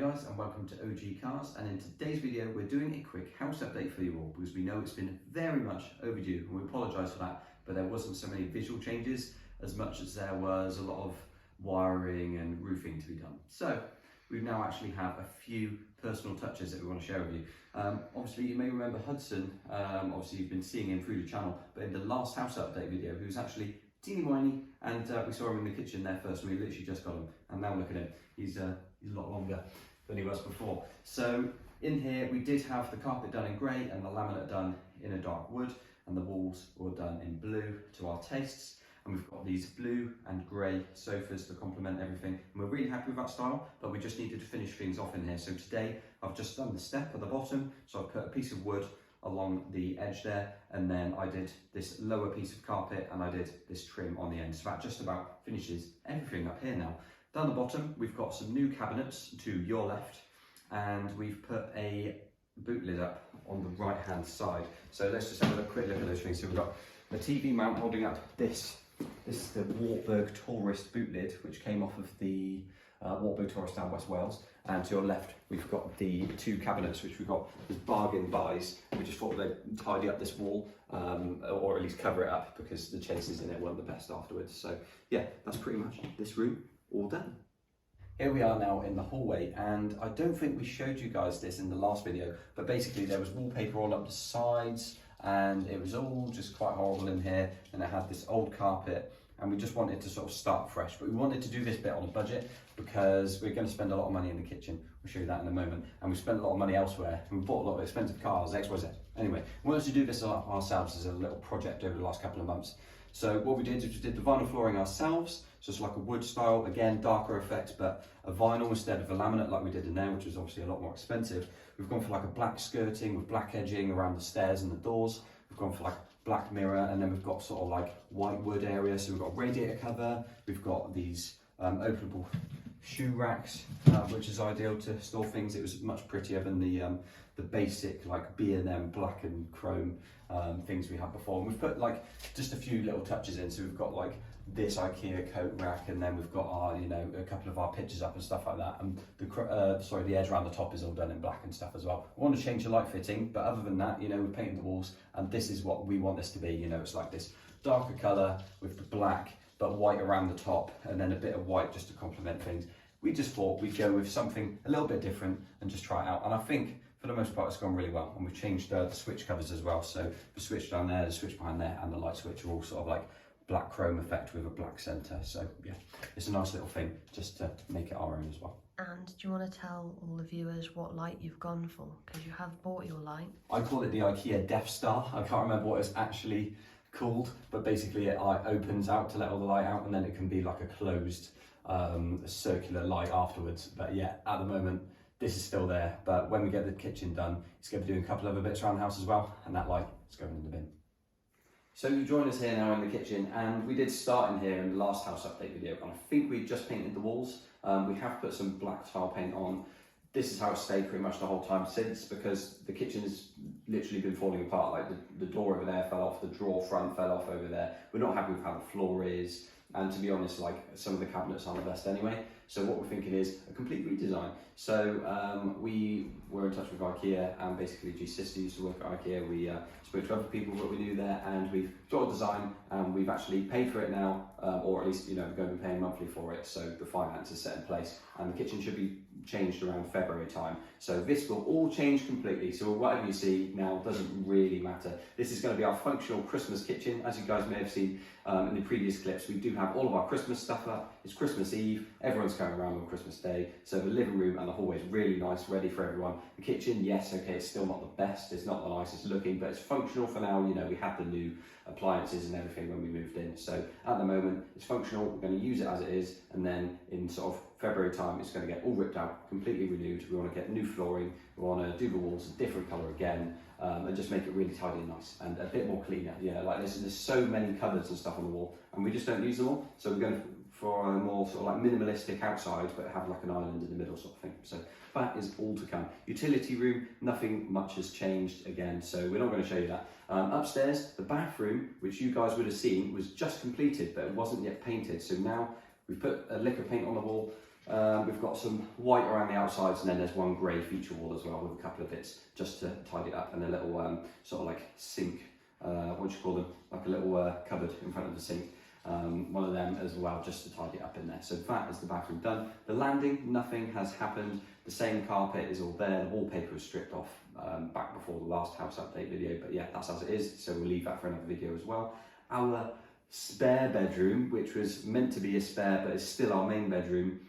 guys, and welcome to OG Cars, and in today's video we're doing a quick house update for you all because we know it's been very much overdue, and we apologise for that, but there wasn't so many visual changes as much as there was a lot of wiring and roofing to be done. So we now actually have a few personal touches that we want to share with you. Obviously you may remember Hudson, obviously you've been seeing him through the channel, but in the last house update video he was actually teeny whiny, and we saw him in the kitchen there first, and we literally just got him, and now look at him, he's a lot longer than he was before. So in here we did have the carpet done in grey and the laminate done in a dark wood, and the walls were done in blue to our tastes, and we've got these blue and grey sofas to complement everything, and we're really happy with that style, but we just needed to finish things off in here. So today I've just done the step at the bottom, so I put a piece of wood along the edge there, and then I did this lower piece of carpet and I did this trim on the end. So that just about finishes everything up here now. Down the bottom we've got some new cabinets to your left, and we've put a boot lid up on the right hand side. So let's just have a quick look at those things. So we've got a TV mount holding up this is the Wartburg Tourist boot lid, which came off of the Wartburg Tourist down West Wales, and to your left we've got the two cabinets which we got as bargain buys. We just thought they'd tidy up this wall, or at least cover it up, because the chases in it weren't the best afterwards. So yeah, that's pretty much this room all done. Here we are now in the hallway, and I don't think we showed you guys this in the last video, but basically there was wallpaper all up the sides and it was all just quite horrible in here, and it had this old carpet, and we just wanted to sort of start fresh, but we wanted to do this bit on a budget because we're going to spend a lot of money in the kitchen. We'll show you that in a moment, and we spent a lot of money elsewhere, and we bought a lot of expensive cars, XYZ. Anyway, we wanted to do this ourselves as a little project over the last couple of months. So what we did is we did the vinyl flooring ourselves, so it's like a wood style, again darker effects, but a vinyl instead of a laminate like we did in there, which was obviously a lot more expensive. We've gone for like a black skirting with black edging around the stairs and the doors. We've gone for like black mirror, and then we've got sort of like white wood area, so we've got radiator cover, we've got these openable shoe racks, which is ideal to store things. It was much prettier than the basic like B&M black and chrome things we had before. And we've put like just a few little touches in, so we've got like this IKEA coat rack, and then we've got our, you know, a couple of our pictures up and stuff like that, and the edge around the top is all done in black and stuff as well. We want to change the light fitting, but other than that, you know, we're painting the walls, and this is what we want this to be. You know, it's like this darker colour with the black but white around the top, and then a bit of white just to complement things. We just thought we'd go with something a little bit different and just try it out, and I think for the most part it's gone really well. And we've changed the switch covers as well, so the switch down there, the switch behind there, and the light switch are all sort of like black chrome effect with a black centre. So yeah, it's a nice little thing just to make it our own as well. And do you want to tell all the viewers what light you've gone for? Because you have bought your light. I call it the IKEA Death Star. I can't remember what it's actually called, but basically it opens out to let all the light out, and then it can be like a closed circular light afterwards. But yeah, at the moment this is still there, but when we get the kitchen done, it's going to be doing a couple other bits around the house as well, and that light is going in the bin. So you join us here now in the kitchen, and we did start in here in the last house update video, and I think we just painted the walls. We have put some black tile paint on. This is how it's stayed pretty much the whole time since, because the kitchen has literally been falling apart. Like the door over there fell off, the drawer front fell off over there. We're not happy with how the floor is, and to be honest, like some of the cabinets aren't the best anyway. So what we're thinking is a complete redesign. So we were in touch with IKEA, and basically G's sister used to work at IKEA. We spoke to other people that we knew there, and we've got a design, and we've actually paid for it now, or at least, you know, we're going to be paying monthly for it. So the finance is set in place, and the kitchen should be changed around February time. So this will all change completely. So whatever you see now doesn't really matter. This is going to be our functional Christmas kitchen. As you guys may have seen in the previous clips, we do have all of our Christmas stuff up. It's Christmas Eve, everyone's going around on Christmas Day. So the living room and the hallway is really nice, ready for everyone. The kitchen, yes, okay, it's still not the best, it's not the nicest looking, but it's functional for now. You know, we had the new appliances and everything when we moved in. So at the moment, it's functional. We're going to use it as it is, and then in sort of February time, it's going to get all ripped out, completely renewed. We want to get new flooring. We want to do the walls a different colour again, and just make it really tidy and nice and a bit more cleaner. Yeah, like there's so many cupboards and stuff on the wall, and we just don't use them all. So we're going for a more sort of like minimalistic outside, but have like an island in the middle sort of thing. So that is all to come. Utility room, nothing much has changed again, so we're not going to show you that. Upstairs, the bathroom, which you guys would have seen, was just completed, but it wasn't yet painted. So now we've put a lick of paint on the wall, We've got some white around the outsides, and then there's one grey feature wall as well with a couple of bits just to tidy it up, and a little sort of like sink, what do you call them? Like a little cupboard in front of the sink. One of them as well, just to tidy it up in there. So that is the bathroom done. The landing, nothing has happened. The same carpet is all there. The wallpaper was stripped off back before the last house update video, but yeah, that's as it is. So we'll leave that for another video as well. Our spare bedroom, which was meant to be a spare, but is still our main bedroom,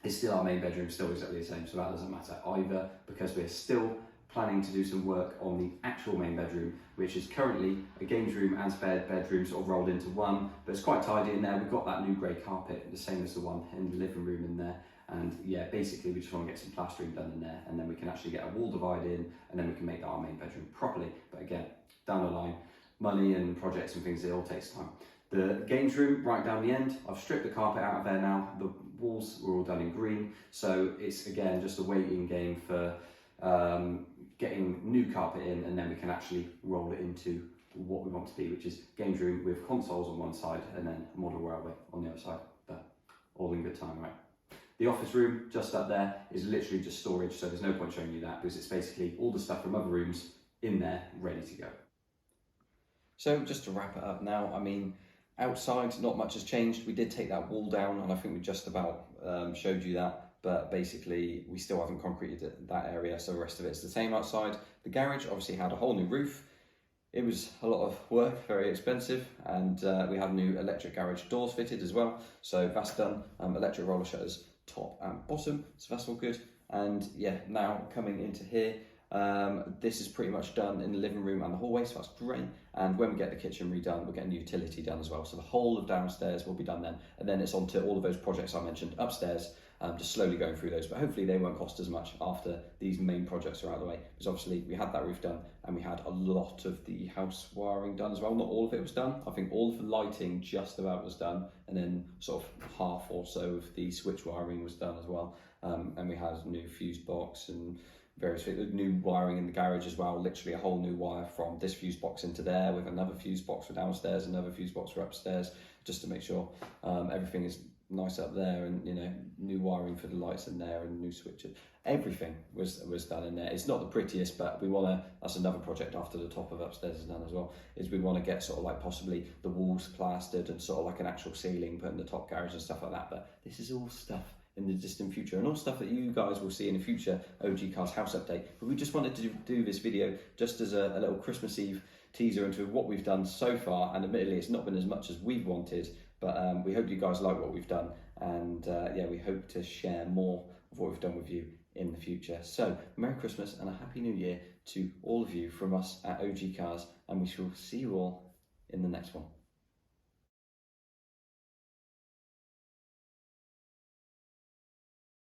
still exactly the same. So that doesn't matter either, because we're still planning to do some work on the actual main bedroom, which is currently a games room and spare bedroom sort of rolled into one, but it's quite tidy in there. We've got that new grey carpet, the same as the one in the living room in there. And yeah, basically we just want to get some plastering done in there, and then we can actually get a wall divide in, and then we can make that our main bedroom properly. But again, down the line, money and projects and things, it all takes time. The games room right down the end, I've stripped the carpet out of there now. The walls were all done in green, so it's again just a waiting game for getting new carpet in, and then we can actually roll it into what we want to be, which is games room with consoles on one side and then a model railway on the other side. But all in good time, right? The office room just up there is literally just storage, so there's no point showing you that, because it's basically all the stuff from other rooms in there ready to go. So just to wrap it up now, I mean, outside not much has changed. We did take that wall down, and I think we just about showed you that. But basically we still haven't concreted that area, so the rest of it's the same outside. The garage obviously had a whole new roof. It was a lot of work, very expensive, and we had new electric garage doors fitted as well, so that's done. Electric roller shutters top and bottom, so that's all good. And yeah, now coming into here, this is pretty much done in the living room and the hallway, so that's great. And when we get the kitchen redone, we're getting the utility done as well, so the whole of downstairs will be done then, and then it's on to all of those projects I mentioned upstairs. Just slowly going through those, but hopefully they won't cost as much after these main projects are out of the way, because obviously we had that roof done and we had a lot of the house wiring done as well. Not all of it was done. I think all of the lighting just about was done, and then sort of half or so of the switch wiring was done as well. And we had a new fuse box and various new wiring in the garage as well, literally a whole new wire from this fuse box into there, with another fuse box for downstairs, another fuse box for upstairs, just to make sure everything is nice up there, and you know, new wiring for the lights in there and new switches. Everything was done in there. It's not the prettiest, but we want to, that's another project after the top of upstairs is done as well, is we want to get sort of like possibly the walls plastered and sort of like an actual ceiling put in the top garage and stuff like that. But this is all stuff in the distant future, and all stuff that you guys will see in a future OG Cars house update. But we just wanted to do this video just as a little Christmas Eve teaser into what we've done so far, and admittedly it's not been as much as we've wanted, but we hope you guys like what we've done, and yeah, we hope to share more of what we've done with you in the future. So Merry Christmas and a Happy New Year to all of you from us at OG Cars, and we shall see you all in the next one.